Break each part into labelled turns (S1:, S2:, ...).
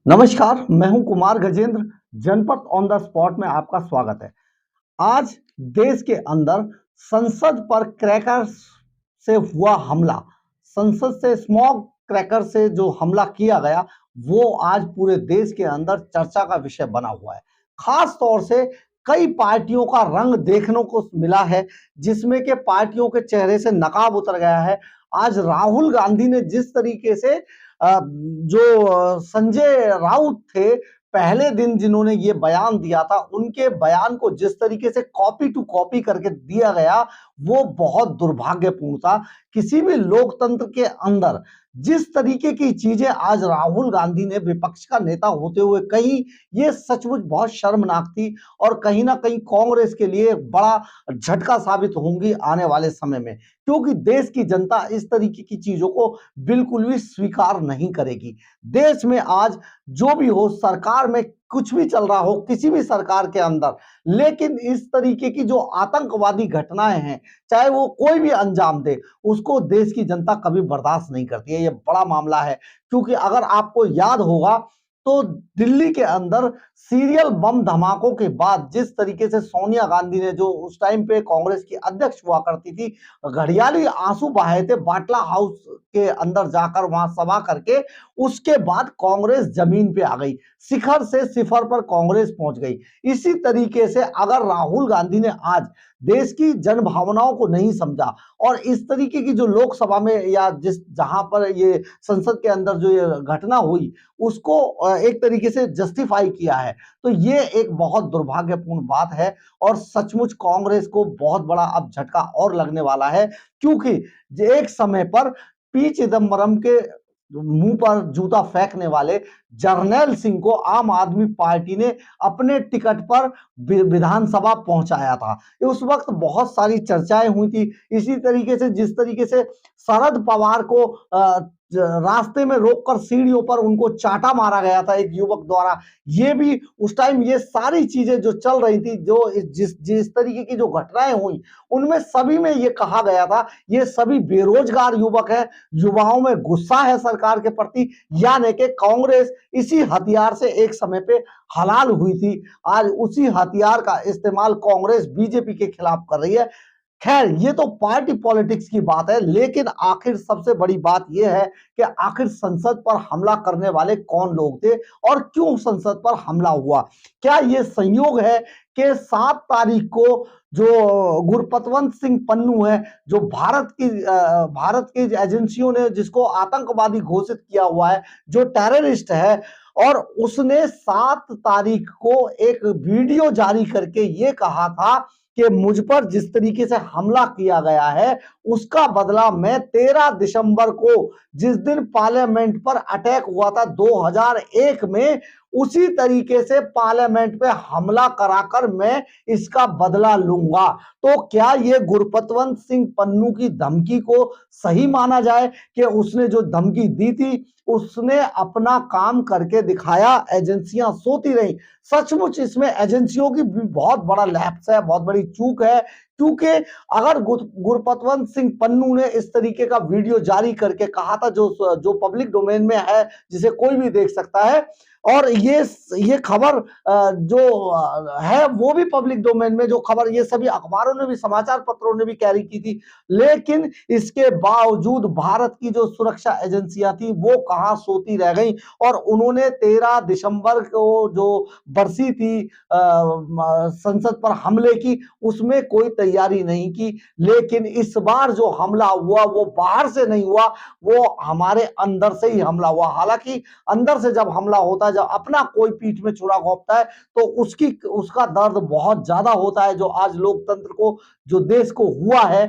S1: नमस्कार, मैं हूं कुमार गजेंद्र। जनपद ऑन द स्पॉट में आपका स्वागत है। आज देश के अंदर संसद पर क्रैकर्स से हुआ हमला, संसद से स्मॉग क्रैकर से जो हमला किया गया, वो आज पूरे देश के अंदर चर्चा का विषय बना हुआ है। खास तौर से कई पार्टियों का रंग देखने को मिला है, जिसमें के पार्टियों के चेहरे से नकाब उतर गया है। आज राहुल गांधी ने जिस तरीके से जो संजय राउत थे, पहले दिन जिन्होंने ये बयान दिया था, उनके बयान को जिस तरीके से कॉपी टू कॉपी करके दिया गया, वो बहुत दुर्भाग्यपूर्ण था। किसी भी लोकतंत्र के अंदर जिस तरीके की चीजें आज राहुल गांधी ने विपक्ष का नेता होते हुए कही, ये सचमुच बहुत शर्मनाक थी और कहीं ना कहीं कांग्रेस के लिए बड़ा झटका साबित होंगी आने वाले समय में, क्योंकि देश की जनता इस तरीके की चीजों को बिल्कुल भी स्वीकार नहीं करेगी। देश में आज जो भी हो, सरकार में कुछ भी चल रहा हो, किसी भी सरकार के अंदर, लेकिन इस तरीके की जो आतंकवादी घटनाएं हैं, चाहे वो कोई भी अंजाम दे, उसको देश की जनता कभी बर्दाश्त नहीं करती है। ये बड़ा मामला है, क्योंकि अगर आपको याद होगा तो दिल्ली के अंदर सीरियल बम धमाकों के बाद जिस तरीके से सोनिया गांधी ने, जो उस टाइम पे कांग्रेस की अध्यक्ष हुआ करती थी, घड़ियाली आंसू बहाए थे बाटला हाउस के अंदर जाकर, वहां सभा करके, उसके बाद कांग्रेस जमीन पे आ गई, शिखर से सिफर पर कांग्रेस पहुंच गई। इसी तरीके से अगर राहुल गांधी ने आज देश की जन भावनाओं को नहीं समझा और इस तरीके की जो लोकसभा में या जिस जहां पर ये संसद के अंदर जो ये घटना हुई, उसको एक तरीके से जस्टिफाई किया है, तो ये एक बहुत दुर्भाग्यपूर्ण बात है और सचमुच कांग्रेस को बहुत बड़ा अब झटका और लगने वाला है, क्योंकि एक समय पर पी चिदम्बरम के मुंह पर जूता फेंकने वाले जर्नैल सिंह को आम आदमी पार्टी ने अपने टिकट पर विधानसभा पहुंचाया था। उस वक्त बहुत सारी चर्चाएं हुई थी। इसी तरीके से जिस तरीके से शरद पवार को रास्ते में रोककर सीढ़ियों पर उनको चाटा मारा गया था एक युवक द्वारा, ये भी उस टाइम, ये सारी चीजें जो चल रही थी, जो जिस जिस तरीके की जो घटनाएं हुई, उनमें सभी में ये कहा गया था ये सभी बेरोजगार युवक हैं, युवाओं में गुस्सा है सरकार के प्रति, यानी कि कांग्रेस इसी हथियार से एक समय पे हलाल हुई थी। आज उसी हथियार का इस्तेमाल कांग्रेस बीजेपी के खिलाफ कर रही है। खैर, ये तो पार्टी पॉलिटिक्स की बात है, लेकिन आखिर सबसे बड़ी बात यह है कि आखिर संसद पर हमला करने वाले कौन लोग थे और क्यों संसद पर हमला हुआ। क्या यह संयोग है कि 7 तारीख को जो गुरपतवंत सिंह पन्नू है, जो भारत की एजेंसियों ने जिसको आतंकवादी घोषित किया हुआ है, जो टेररिस्ट है, और उसने 7 तारीख को एक वीडियो जारी करके ये कहा था कि मुझ पर जिस तरीके से हमला किया गया है, उसका बदला मैं 13 दिसंबर को, जिस दिन पार्लियामेंट पर अटैक हुआ था 2001 में, उसी तरीके से पार्लियामेंट पे हमला कराकर मैं इसका बदला लूंगा। तो क्या ये गुरपतवंत सिंह पन्नू की धमकी को सही माना जाए कि उसने जो धमकी दी थी, उसने अपना काम करके दिखाया, एजेंसियां सोती रही। सचमुच इसमें एजेंसियों की भी बहुत बड़ा लैप्स है, बहुत बड़ी चूक है, क्योंकि अगर गुरपतवंत सिंह पन्नू ने इस तरीके का वीडियो जारी करके कहा था, जो जो पब्लिक डोमेन में है, जिसे कोई भी देख सकता है, और ये खबर है वो भी पब्लिक डोमेन में, जो खबर ये सभी अखबारों ने भी, समाचार पत्रों ने भी कैरी की थी, लेकिन इसके बावजूद भारत की जो सुरक्षा एजेंसियां थी वो कहां सोती रह गई, और उन्होंने 13 दिसंबर को जो बरसी थी संसद पर हमले की, उसमें कोई तैयारी नहीं की। लेकिन इस बार जो हमला हुआ वो बाहर से नहीं हुआ, वो हमारे अंदर से ही हमला हुआ। हालांकि अंदर से जब हमला होता है, जब अपना कोई पीठ में छुरा घोंपता है, तो उसका दर्द बहुत ज्यादा होता है, जो आज लोकतंत्र को, जो देश को हुआ है।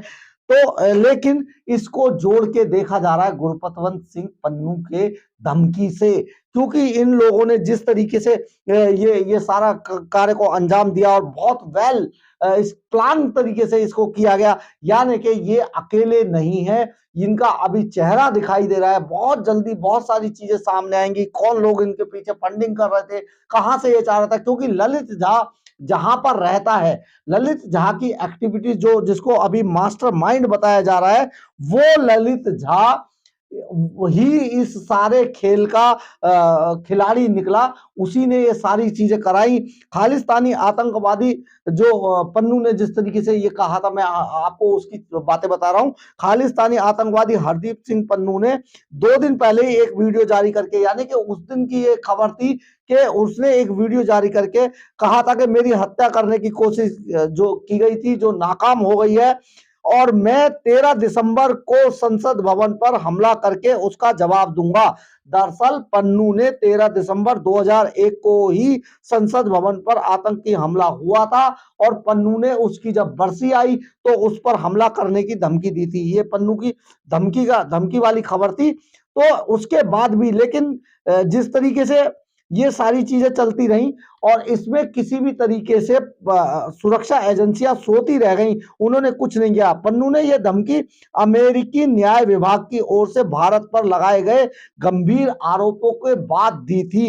S1: तो लेकिन इसको जोड़ के देखा जा रहा है गुरपतवंत सिंह पन्नू के धमकी से, क्योंकि इन लोगों ने जिस तरीके से ये सारा कार्य को अंजाम दिया और बहुत वेल इस प्लान तरीके से इसको किया गया, यानी कि ये अकेले नहीं है, इनका अभी चेहरा दिखाई दे रहा है। बहुत जल्दी बहुत सारी चीजें सामने आएंगी, कौन लोग इनके पीछे फंडिंग कर रहे थे, कहां से ये चाह रहा था, क्योंकि ललित झा जहां पर रहता है, ललित झा की एक्टिविटीज, जो जिसको अभी मास्टरमाइंड बताया जा रहा है, वो ललित झा वही इस सारे खेल का खिलाड़ी निकला, उसी ने ये सारी चीजें कराई। खालिस्तानी आतंकवादी जो पन्नू ने जिस तरीके से ये कहा था, मैं आपको उसकी बातें बता रहा हूं। खालिस्तानी आतंकवादी हरदीप सिंह पन्नू ने 2 दिन पहले ही एक वीडियो जारी करके, यानी कि उस दिन की ये खबर थी कि उसने एक वीडियो जारी करके कहा था कि मेरी हत्या करने की कोशिश जो की गई थी, जो नाकाम हो गई है, और मैं 13 दिसंबर को संसद भवन पर हमला करके उसका जवाब दूंगा। दरअसल पन्नू ने 13 दिसंबर 2001 को ही संसद भवन पर आतंकी हमला हुआ था, और पन्नू ने उसकी जब बरसी आई तो उस पर हमला करने की धमकी दी थी। ये पन्नू की धमकी वाली खबर थी। तो उसके बाद भी लेकिन जिस तरीके से ये सारी चीजें चलती रहीं और इसमें किसी भी तरीके से सुरक्षा एजेंसियां सोती रह गईं, उन्होंने कुछ नहीं किया। पन्नू ने यह धमकी अमेरिकी न्याय विभाग की ओर से भारत पर लगाए गए गंभीर आरोपों के बाद दी थी।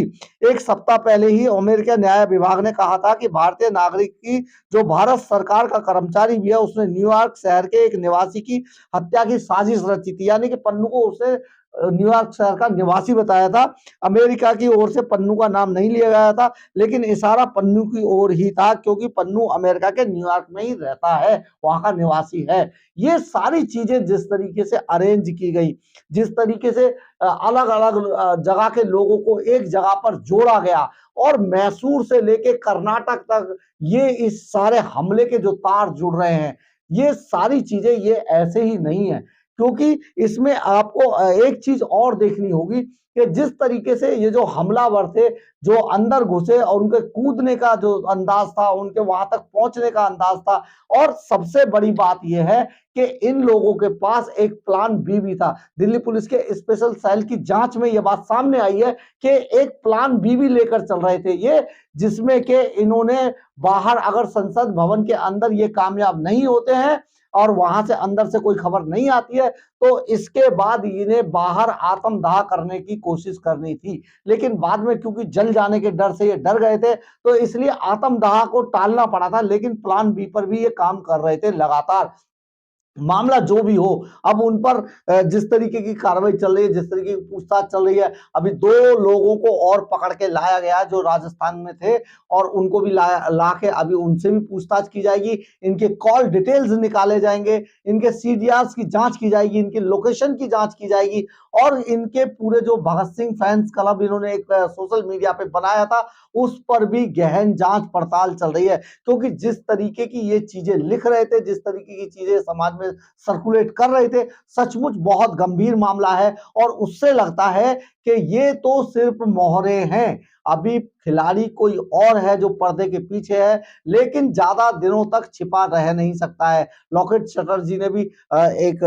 S1: एक सप्ताह पहले ही अमेरिकी न्याय विभाग ने कहा था कि भारतीय नागरिक की जो भारत सरकार का कर्मचारी भी है, उसने न्यूयॉर्क शहर के एक निवासी की हत्या की साजिश रची थी। यानी कि पन्नू को उसने न्यूयॉर्क शहर का निवासी बताया था। अमेरिका की ओर से पन्नू का नाम नहीं लिया गया था, लेकिन इशारा पन्नू की ओर ही था, क्योंकि पन्नू अमेरिका के न्यूयॉर्क में ही रहता है, वहां का निवासी है। ये सारी चीजें जिस तरीके से अरेंज की गई, जिस तरीके से अलग अलग जगह के लोगों को एक जगह पर जोड़ा गया, और मैसूर से लेके कर्नाटक तक ये इस सारे हमले के जो तार जुड़ रहे हैं, ये सारी चीजें ये ऐसे ही नहीं है। क्योंकि इसमें आपको एक चीज और देखनी होगी कि जिस तरीके से ये जो हमलावर थे, जो अंदर घुसे और उनके कूदने का जो अंदाज था, उनके वहां तक पहुंचने का अंदाज था, और सबसे बड़ी बात यह है कि इन लोगों के पास एक प्लान बी भी था। दिल्ली पुलिस के स्पेशल सेल की जांच में यह बात सामने आई है कि एक प्लान बी भी लेकर चल रहे थे ये, जिसमें कि इन्होंने बाहर, अगर संसद भवन के अंदर ये कामयाब नहीं होते हैं और वहां से अंदर से कोई खबर नहीं आती है, तो इसके बाद इन्हें बाहर आत्मदाह करने की कोशिश करनी थी। लेकिन बाद में क्योंकि जल जाने के डर से ये डर गए थे, तो इसलिए आत्मदाह को टालना पड़ा था। लेकिन प्लान बी पर भी ये काम कर रहे थे लगातार। मामला जो भी हो, अब उन पर जिस तरीके की कार्रवाई चल रही है, जिस तरीके की पूछताछ चल रही है, अभी 2 लोगों को और पकड़ के लाया गया जो राजस्थान में थे, और उनको भी ला के अभी उनसे भी पूछताछ की जाएगी। इनके कॉल डिटेल्स निकाले जाएंगे, इनके सीडीआर्स की जांच की जाएगी, इनके लोकेशन की जांच की जाएगी, और इनके पूरे जो भगत सिंह फैंस क्लब इन्होंने एक सोशल मीडिया पे बनाया था, उस पर भी गहन जांच पड़ताल चल रही है। क्योंकि जिस तरीके की ये चीजें लिख रहे थे, जिस तरीके की चीजें समाज में सर्कुलेट कर रहे थे, सचमुच बहुत गंभीर मामला है। और उससे लगता है कि ये तो सिर्फ मोहरे हैं, अभी खिलाड़ी कोई और है जो पर्दे के पीछे है, लेकिन ज्यादा दिनों तक छिपा रह नहीं सकता है। लॉकेट चटर्जी ने भी एक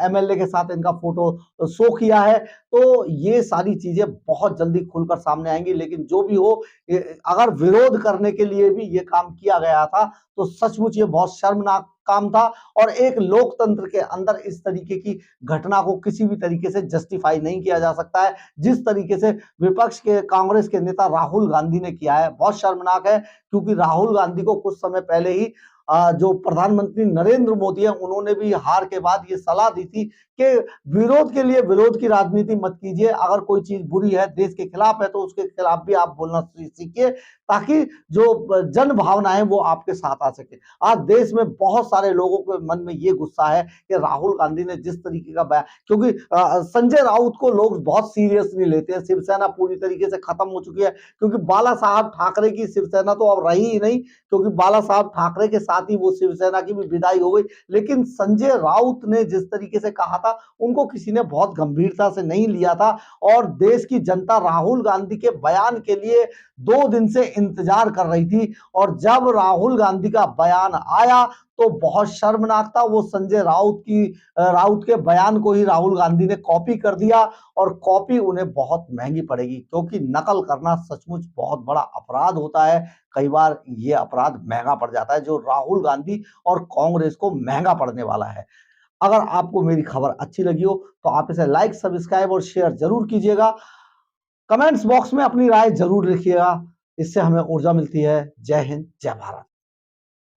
S1: एमएलए के साथ इनका फोटो शो किया है। तो ये सारी चीजें बहुत जल्दी खुलकर सामने आएंगी। लेकिन जो भी हो, अगर विरोध करने के लिए भी ये काम किया गया था, तो सचमुच ये बहुत शर्मनाक काम था। और एक लोकतंत्र के अंदर इस तरीके की घटना को किसी भी तरीके से जस्टिफाई नहीं किया जा सकता है। जिस तरीके से विपक्ष के कांग्रेस के नेता राहुल गांधी ने किया है, बहुत शर्मनाक है। क्योंकि राहुल गांधी को कुछ समय पहले ही जो प्रधानमंत्री नरेंद्र मोदी है, उन्होंने भी हार के बाद ये सलाह दी थी कि विरोध के लिए विरोध की राजनीति मत कीजिए। अगर कोई चीज बुरी है, देश के खिलाफ है, तो उसके खिलाफ भी आप बोलना सीखिए, ताकि जो जन भावनाएं वो आपके साथ आ सके। आज देश में बहुत सारे लोगों के मन में ये गुस्सा है कि राहुल गांधी ने जिस तरीके का बयान, क्योंकि संजय राउत को लोग बहुत सीरियसली लेते हैं। शिवसेना पूरी तरीके से खत्म हो चुकी है, क्योंकि बाला साहब ठाकरे की शिवसेना तो अब रही ही नहीं, क्योंकि बाला साहब ठाकरे के साथ ही वो शिवसेना की भी विदाई हो गई। लेकिन संजय राउत ने जिस तरीके से कहा था, उनको किसी ने बहुत गंभीरता से नहीं लिया था, और देश की जनता राहुल गांधी के बयान के लिए 2 दिन से इंतजार कर रही थी। और जब राहुल गांधी का बयान आया तो बहुत शर्मनाक था। वो संजय राउत के बयान को ही राहुल गांधी ने कॉपी कर दिया, और कॉपी उन्हें बहुत महंगी पड़ेगी, क्योंकि नकल करना सचमुच बहुत बड़ा अपराध होता है। कई बार ये अपराध महंगा पड़ जाता है, जो राहुल गांधी और कांग्रेस को महंगा पड़ने वाला है। अगर आपको मेरी खबर अच्छी लगी हो, तो आप इसे लाइक, सब्सक्राइब और शेयर जरूर कीजिएगा। कमेंट्स बॉक्स में अपनी राय जरूर लिखिएगा, इससे हमें ऊर्जा मिलती है। जय हिंद, जय भारत।